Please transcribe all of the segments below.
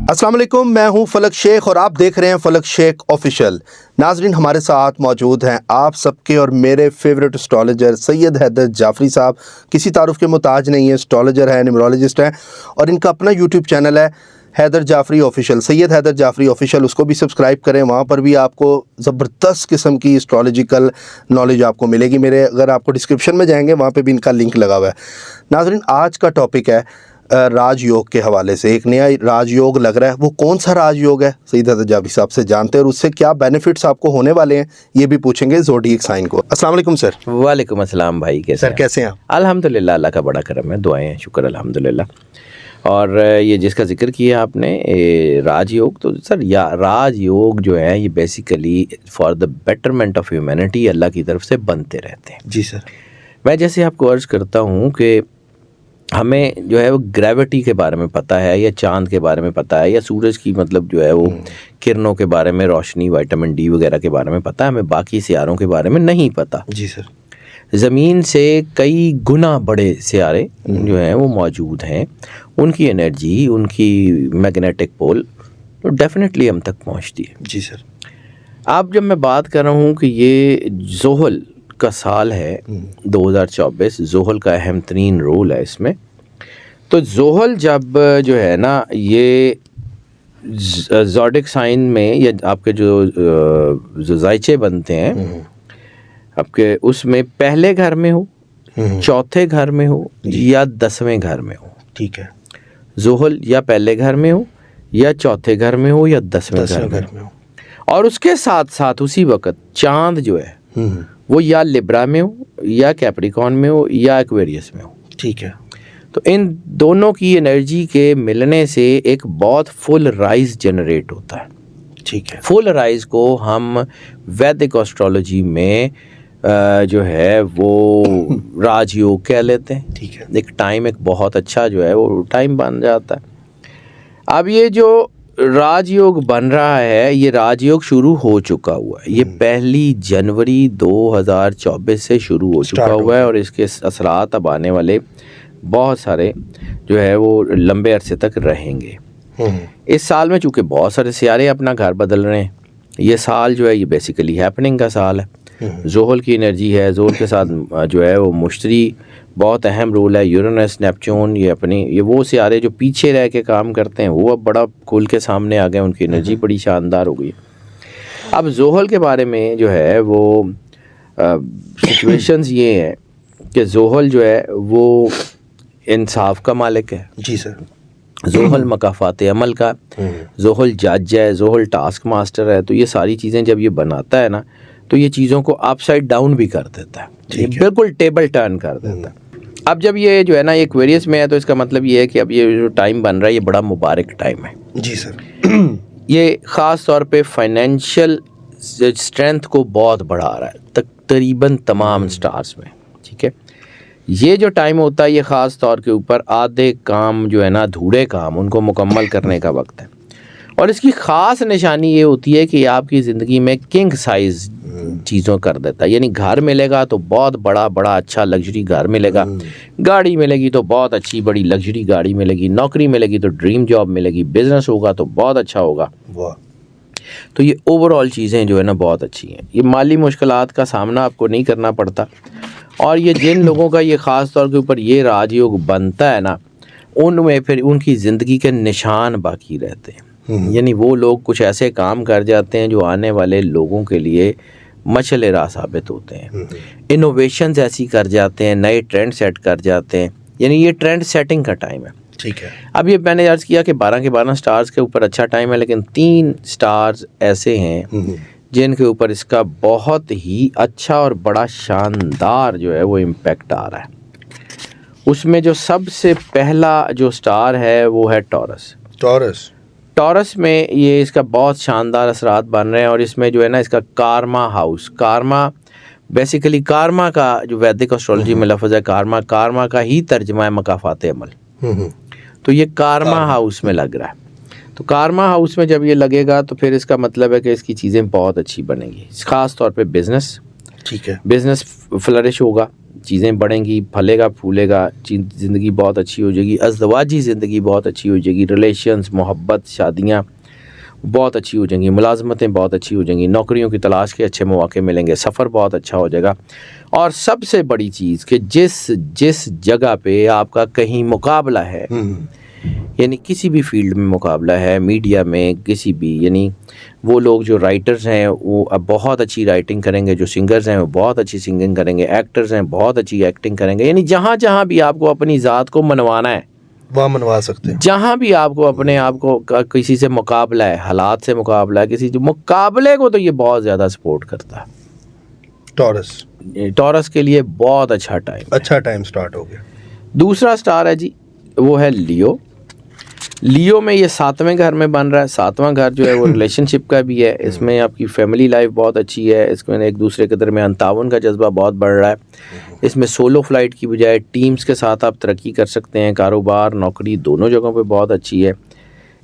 अस्सलाम वालेकुम, मैं हूं फलक शेख और आप देख रहे हैं फलक शेख ऑफिशियल। नाजरीन, हमारे साथ मौजूद हैं आप सबके और मेरे फेवरेट एस्ट्रोलॉजर सैयद हैदर जाफरी साहब। किसी तारुफ के मुताज नहीं है, एस्ट्रोलॉजर है, न्यूमरोलॉजिस्ट हैं और इनका अपना यूट्यूब चैनल है हैदर जाफरी ऑफिशियल, सैयद हैदर जाफरी ऑफिशियल। उसको भी सब्सक्राइब करें, वहाँ पर भी आपको ज़बरदस्त किस्म की एस्ट्रोलॉजिकल नॉलेज आपको मिलेगी। मेरे अगर आपको डिस्क्रिप्शन में जाएंगे वहाँ पे भी इनका लिंक लगा हुआ है। नाजरीन, आज का टॉपिक है राजयोग के हवाले से। एक नया राजयोग लग रहा है, वो कौन सा राजयोग है सैयद हैदर जाफरी साहब से जानते हैं और उससे क्या बेनिफिट्स आपको होने वाले हैं ये भी पूछेंगे ज़ोडिएक साइन को। अस्सलाम वालेकुम सर। वालेकुम अस्सलाम भाई, कैसे सर कैसे हैं आप? अल्हम्दुलिल्लाह, अल्लाह का बड़ा करम है, दुआएं हैं, शुक्र अल्हम्दुलिल्लाह। और ये जिसका जिक्र किया आपने राजयोग, तो सर या राजयोग जो है ये basically for the betterment of humanity Allah की तरफ से बनते रहते हैं। जी सर। मैं जैसे आपको अर्ज़ करता हूँ कि हमें जो है वो ग्रेविटी के बारे में पता है, या चांद के बारे में पता है, या सूरज की मतलब जो है वो किरणों के बारे में, रोशनी, विटामिन डी वगैरह के बारे में पता है, हमें बाकी सियारों के बारे में नहीं पता। जी सर। ज़मीन से कई गुना बड़े सियारे जो हैं वो मौजूद हैं, उनकी एनर्जी, उनकी मैग्नेटिक पोल तो डेफिनेटली हम तक पहुंचती है। जी सर। अब जब मैं बात कर रहा हूँ कि ये जोहल का साल है 2024, जोहल का अहम तरीन रोल है इसमें। तो जोहल जब जो है ना ये ज़ोडिएक साइन में, या आपके जो जायचे बनते हैं आपके, उसमें पहले घर में हो, चौथे घर में हो, या 10वें घर में हो। ठीक है। जोहल या पहले घर में हो, या चौथे घर में हो, या 10वें घर में हो। और उसके साथ साथ उसी वक्त चांद जो है वो या लिब्रा में हो, या कैप्रिकॉर्न में हो, या एक्वेरियस में हो। ठीक है। तो इन दोनों की एनर्जी के मिलने से एक बहुत फुल राइज जनरेट होता है। ठीक है। फुल राइज को हम वैदिक एस्ट्रोलॉजी में जो है वो राजयोग कह लेते हैं। ठीक है। एक टाइम, एक बहुत अच्छा जो है वो टाइम बन जाता है। अब ये जो राजयोग बन रहा है, ये राजयोग शुरू हो चुका हुआ है। ये 1 जनवरी 2024 से शुरू हो चुका हुआ है और इसके असरात अब आने वाले बहुत सारे जो है वो लंबे अरसे तक रहेंगे। इस साल में चूँकि बहुत सारे सियारे अपना घर बदल रहे हैं, ये साल जो है ये बेसिकली हैपनिंग का साल है। जोहल की एनर्जी है, जोहल के साथ जो है वो मुश्तरी बहुत अहम रोल है, यूरेनस, नेपच्यून, ये वो सियारे जो पीछे रह के काम करते हैं वो अब बड़ा खुल के सामने आ गए, उनकी एनर्जी बड़ी शानदार हो गई। अब जोहल के बारे में जो है वो सिचुएशंस ये हैं कि जोहल जो है वो इंसाफ का मालिक है। जी सर। जोहल मकाफात अमल का, जोहल जज है, जोहल टास्क मास्टर है। तो ये सारी चीज़ें जब ये बनाता है ना, तो ये चीज़ों को अपसाइड डाउन भी कर देता है, ये बिल्कुल टेबल टर्न कर देता है। अब जब ये जो है ना एक्वेरियस में है, तो इसका मतलब ये है कि अब ये जो टाइम बन रहा है ये बड़ा मुबारक टाइम है। जी सर। ये ख़ास तौर पे फाइनेंशियल स्ट्रेंथ को बहुत बढ़ा रहा है तकरीबन तमाम स्टार्स में। ठीक है। ये जो टाइम होता है ये ख़ास तौर के ऊपर आधे काम जो है ना, अधूरे काम, उनको मुकम्मल करने का वक्त है। और इसकी ख़ास निशानी ये होती है कि आपकी ज़िंदगी में किंग साइज़ चीज़ों कर देता है। यानी घर मिलेगा तो बहुत बड़ा अच्छा लग्जरी घर मिलेगा, गाड़ी मिलेगी तो बहुत अच्छी बड़ी लग्जरी गाड़ी मिलेगी, नौकरी मिलेगी तो ड्रीम जॉब मिलेगी, बिज़नेस होगा तो बहुत अच्छा होगा। तो ये ओवरऑल चीज़ें जो है ना बहुत अच्छी हैं। ये माली मुश्किलात का सामना आपको नहीं करना पड़ता। और ये जिन लोगों का ये ख़ास तौर के ऊपर ये राजयोग बनता है ना, उनमें फिर उनकी ज़िंदगी के निशान बाकी रहते हैं। यानी वो लोग कुछ ऐसे काम कर जाते हैं जो आने वाले लोगों के लिए मशअल राह साबित होते हैं। इनोवेशंस ऐसी कर जाते हैं, नए ट्रेंड सेट कर जाते हैं। यानी ये ट्रेंड सेटिंग का टाइम है। ठीक है। अब ये मैंने अर्ज़ किया कि 12 के 12 स्टार्स के ऊपर अच्छा टाइम है, लेकिन 3 स्टार्स ऐसे हैं जिनके ऊपर इसका बहुत ही अच्छा और बड़ा शानदार जो है वो इम्पैक्ट आ रहा है। उसमें जो सबसे पहला जो स्टार है वो है टॉरस। टॉरस में ये इसका बहुत शानदार असरात बन रहे हैं। और इसमें जो है ना इसका कारमा हाउस, कारमा बेसिकली कारमा का जो वैदिक एस्ट्रोलॉजी में लफ्ज़ है कारमा का ही तर्जमा है मकाफात अमल। तो ये कारमा हाउस में लग रहा है। तो कारमा हाउस में जब ये लगेगा तो फिर इसका मतलब है कि इसकी चीज़ें बहुत अच्छी बनेंगी, ख़ास तौर पे बिज़नेस। ठीक है। बिज़नेस फ्लरिश होगा, चीज़ें बढ़ेंगी, फलेगा फूलेगा, ज़िंदगी बहुत अच्छी हो जाएगी, अज़दवाजी ज़िंदगी बहुत अच्छी हो जाएगी, रिलेशंस, मोहब्बत, शादियाँ बहुत अच्छी हो जाएंगी, मुलाजमतें बहुत अच्छी हो जाएंगी, नौकरियों की तलाश के अच्छे मौके मिलेंगे, सफ़र बहुत अच्छा हो जाएगा। और सबसे बड़ी चीज़ कि जिस जगह पे आपका कहीं मुकाबला है, यानी किसी भी फील्ड में मुकाबला है, मीडिया में, किसी भी, यानी वो लोग जो राइटर्स हैं वो अब बहुत अच्छी राइटिंग करेंगे, जो सिंगर्स हैं वो बहुत अच्छी सिंगिंग करेंगे, एक्टर्स हैं बहुत अच्छी एक्टिंग करेंगे, यानी जहाँ जहाँ भी आपको अपनी ज़ात को मनवाना है वहाँ मनवा सकते हैं। जहाँ भी आपको अपने आप को किसी से मुकाबला है, हालात से मुकाबला है, किसी जो मुकाबले को, तो ये बहुत ज़्यादा सपोर्ट करता है। टॉरस के लिए बहुत अच्छा टाइम स्टार्ट हो गया। दूसरा स्टार है जी, वो है लियो में ये 7वें घर में बन रहा है। 7वां घर जो है वो रिलेशनशिप का भी है, इसमें आपकी फैमिली लाइफ बहुत अच्छी है, इसमें एक दूसरे के दरमियान ताउन का जज्बा बहुत बढ़ रहा है, इसमें सोलो फ्लाइट की बजाय टीम्स के साथ आप तरक्की कर सकते हैं, कारोबार नौकरी दोनों जगहों पे बहुत अच्छी है।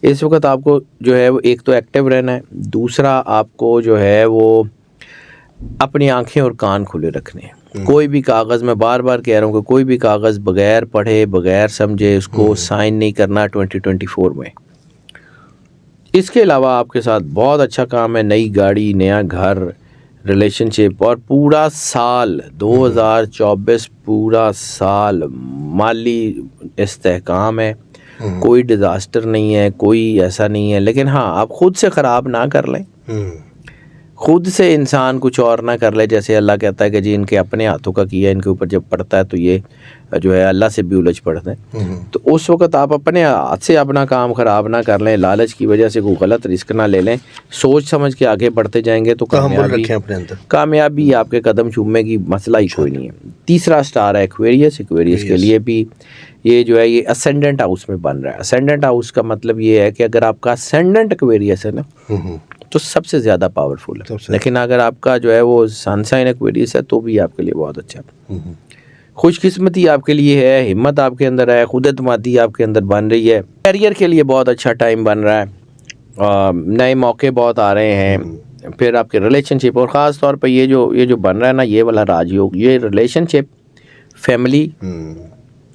इस वक्त आपको जो है वो एक तो एक्टिव रहना है, दूसरा आपको जो है वो अपनी आंखें और कान खुले रखने हैं। कोई भी कागज़, मैं बार बार कह रहा हूँ कि कोई भी कागज़ बगैर पढ़े बगैर समझे उसको साइन नहीं करना 2024 में। इसके अलावा आपके साथ बहुत अच्छा काम है, नई गाड़ी, नया घर, रिलेशनशिप, और पूरा साल 2024 पूरा साल माली इस्तेहकाम है, कोई डिज़ास्टर नहीं है, कोई ऐसा नहीं है। लेकिन हाँ, आप ख़ुद से ख़राब ना कर लें, खुद से इंसान कुछ और ना कर ले, जैसे अल्लाह कहता है कि जी इनके अपने हाथों का किया इनके ऊपर जब पड़ता है तो ये जो है अल्लाह से भी उलझ पड़ते हैं। तो उस वक्त आप अपने हाथ से अपना काम ख़राब ना कर लें, लालच की वजह से कोई गलत रिस्क ना ले लें, सोच समझ के आगे बढ़ते जाएंगे तो कामयाबी आपके कदम चूमेगी, मसला ही कोई नहीं है। तीसरा स्टार है एक्वेरियस के लिए भी ये जो है ये असेंडेंट हाउस में बन रहा है। असेंडेंट हाउस का मतलब ये है कि अगर आपका असेंडेंट एक्वेरियस है ना तो सबसे ज़्यादा पावरफुल है, लेकिन अगर आपका जो है वो सन साइन एक्वेरियस है तो भी आपके लिए बहुत अच्छा है। खुशकिस्मती आपके लिए है, हिम्मत आपके अंदर है, खुद एतमादी आपके अंदर बन रही है, करियर के लिए बहुत अच्छा टाइम बन रहा है, नए मौके बहुत आ रहे हैं। फिर आपके रिलेशनशिप, और ख़ास तौर पर ये जो बन रहा है ना ये वाला राजयोग, ये रिलेशनशिप, फैमिली,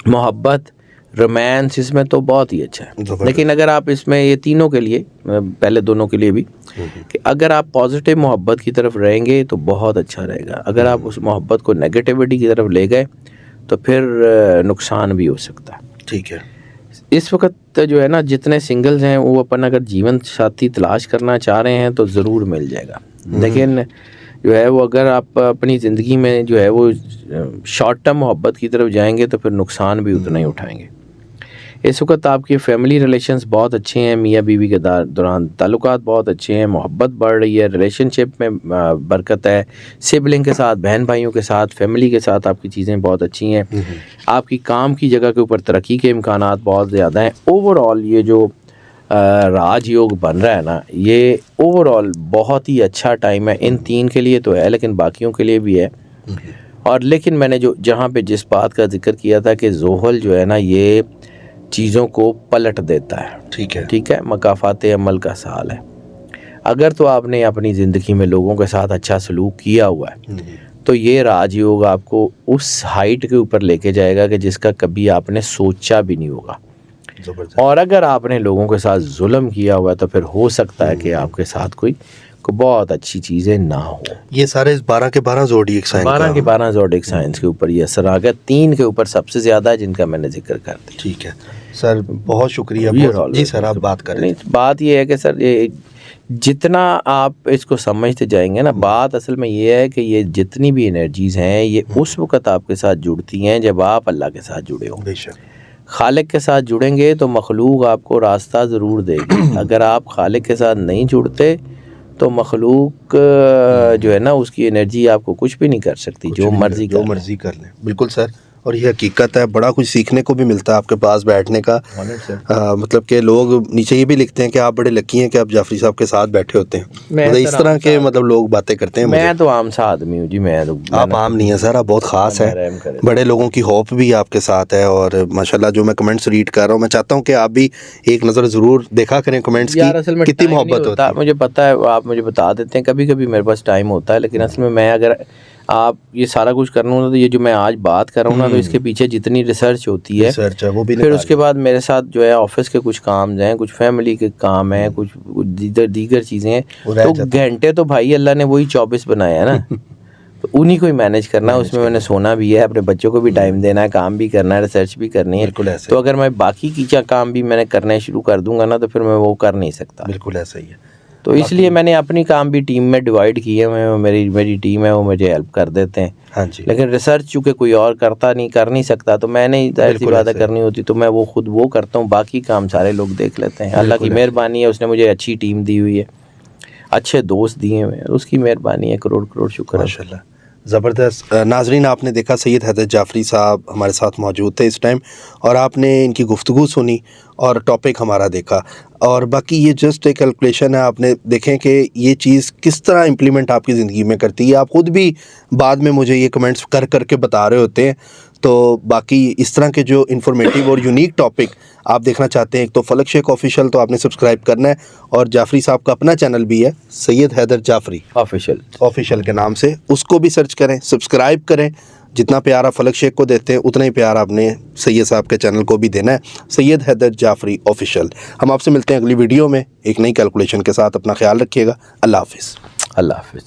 मोहब्बत, रोमांस, इसमें तो बहुत ही अच्छा है। लेकिन अगर आप इसमें ये तीनों के लिए, पहले दोनों के लिए भी, कि अगर आप पॉजिटिव मोहब्बत की तरफ रहेंगे तो बहुत अच्छा रहेगा। अगर आप उस मोहब्बत को नेगेटिविटी की तरफ ले गए तो फिर नुकसान भी हो सकता है। ठीक है। इस वक्त जो है ना जितने सिंगल्स हैं वो अपन अगर जीवन साथी तलाश करना चाह रहे हैं तो ज़रूर मिल जाएगा, लेकिन जो है वो अगर आप अपनी ज़िंदगी में जो है वो शॉर्ट टर्म मोहब्बत की तरफ जाएंगे तो फिर नुकसान भी उतना ही उठाएंगे। इस वक्त आपके फैमिली रिलेशंस बहुत अच्छे हैं, मियाँ बीवी के दौरान ताल्लुकात बहुत अच्छे हैं, मोहब्बत बढ़ रही है, रिलेशनशिप में बरकत है, सिबलिंग के साथ, बहन भाइयों के साथ, फैमिली के साथ आपकी चीज़ें बहुत अच्छी हैं, आपकी काम की जगह के ऊपर तरक्की के इम्कानात बहुत ज़्यादा हैं। ओवरऑल ये जो राजयोग बन रहा है ना, ये ओवरऑल बहुत ही अच्छा टाइम है। इन 3 के लिए तो है, लेकिन बाकियों के लिए भी है। और लेकिन मैंने जहाँ पे जिस बात का जिक्र किया था कि ज़ोहल जो है ना ये चीज़ों को पलट देता है। ठीक है, मकाफ़ाते अमल का साल है। अगर तो आपने अपनी ज़िंदगी में लोगों के साथ अच्छा सलूक किया हुआ है तो ये राजयोग आपको उस हाइट के ऊपर लेके जाएगा कि जिसका कभी आपने सोचा भी नहीं होगा। और अगर आपने लोगों के साथ जुल्म किया हुआ है तो फिर हो सकता है कि आपके साथ कोई बहुत अच्छी चीज़ें ना हो। ये सारे 12 के 12 ज़ोडिएक साइन 12 के 12 ज़ोडिएक साइंस के ऊपर ये असर आ गया। 3 के ऊपर सबसे ज़्यादा है जिनका मैंने जिक्र कर दिया। ठीक है सर, बहुत शुक्रिया। जी सर, आप बात करें। बात ये है कि सर ये जितना आप इसको समझते जाएंगे ना, बात असल में ये है कि ये जितनी भी एनर्जीज़ हैं ये उस वक़्त आपके साथ जुड़ती हैं जब आप अल्लाह के साथ जुड़े हो। खालिक के साथ जुड़ेंगे तो मखलूक आपको रास्ता ज़रूर देगी। अगर आप खालिक के साथ नहीं जुड़ते तो मखलूक जो है ना उसकी एनर्जी आपको कुछ भी नहीं कर सकती, जो मर्जी कर लें। बिल्कुल सर, और ये हकीकत है। बड़ा कुछ सीखने को भी मिलता है आपके पास बैठने का। मतलब कि लोग नीचे ये भी लिखते हैं कि आप बड़े लकी हैं कि आप जाफरी साहब के साथ बैठे होते हैं। मतलब इस तरह के मतलब लोग बातें करते हैं। मैं तो आम सा आदमी हूँ जी। आप आम नहीं है सर, आप बहुत ख़ास है। बड़े लोगों की होप भी आपके साथ है। और माशाल्लाह जो मैं कमेंट्स रीड कर रहा हूँ, मैं चाहता हूँ कि आप भी एक नज़र ज़रूर देखा करें कमेंट्स की, कितनी मोहब्बत होती है। मुझे पता है, आप मुझे बता देते हैं, कभी कभी मेरे पास टाइम होता है, लेकिन असल में मैं अगर आप ये सारा कुछ करना हो तो ये जो मैं आज बात कर रहा हूँ ना, तो इसके पीछे जितनी रिसर्च होती है, रिसर्च है वो भी फिर उसके बाद मेरे साथ जो है ऑफिस के कुछ काम हैं, कुछ फैमिली के काम हैं, कुछ दीगर चीज़ें हैं, तो घंटे तो भाई अल्लाह ने वही 24 बनाया है ना, तो उन्हीं को ही मैनेज करना है। उसमें मैंने सोना भी है, अपने बच्चों को भी टाइम देना है, काम भी करना है, रिसर्च भी करनी है। तो अगर मैं बाकी की काम भी मैंने करने शुरू कर दूंगा ना, तो फिर मैं वो कर नहीं सकता। बिल्कुल ऐसा ही है। तो इसलिए मैंने अपनी काम भी टीम में डिवाइड किए हुए हैं। मेरी टीम है, वो मुझे हेल्प कर देते हैं। हाँ जी। लेकिन रिसर्च चूँकि कोई और कर नहीं सकता, तो मैंने जाहिर सी बात करनी होती, तो मैं वो खुद वो करता हूँ, बाकी काम सारे लोग देख लेते हैं। अल्लाह की मेहरबानी है, उसने मुझे अच्छी टीम दी हुई है, अच्छे दोस्त दिए हुए हैं, उसकी मेहरबानी है, करोड़ करोड़ शुक्र है। माशाल्लाह, ज़बरदस्त। नाजरीन, आपने देखा सैयद हैदर जाफरी साहब हमारे साथ मौजूद थे इस टाइम, और आपने इनकी गुफ्तगू सुनी और टॉपिक हमारा देखा, और बाकी ये जस्ट एक कैलकुलेशन है। आपने देखें कि ये चीज़ किस तरह इम्प्लीमेंट आपकी ज़िंदगी में करती है। आप ख़ुद भी बाद में मुझे ये कमेंट्स कर करके बता रहे होते हैं। तो बाकी इस तरह के जो इन्फॉर्मेटिव और यूनिक टॉपिक आप देखना चाहते हैं, एक तो फलक शेख ऑफिशियल, तो आपने सब्सक्राइब करना है, और जाफरी साहब का अपना चैनल भी है, सैयद हैदर जाफरी ऑफिशियल के नाम से, उसको भी सर्च करें, सब्सक्राइब करें। जितना प्यार आप फलक शेख को देते हैं, उतना ही प्यार आपने सैयद साहब के चैनल को भी देना है, सैयद हैदर जाफरी ऑफिशियल। हम आपसे मिलते हैं अगली वीडियो में एक नई कैलकुलेशन के साथ। अपना ख्याल रखिएगा। अल्लाह हाफिज़। अल्लाह हाफिज़।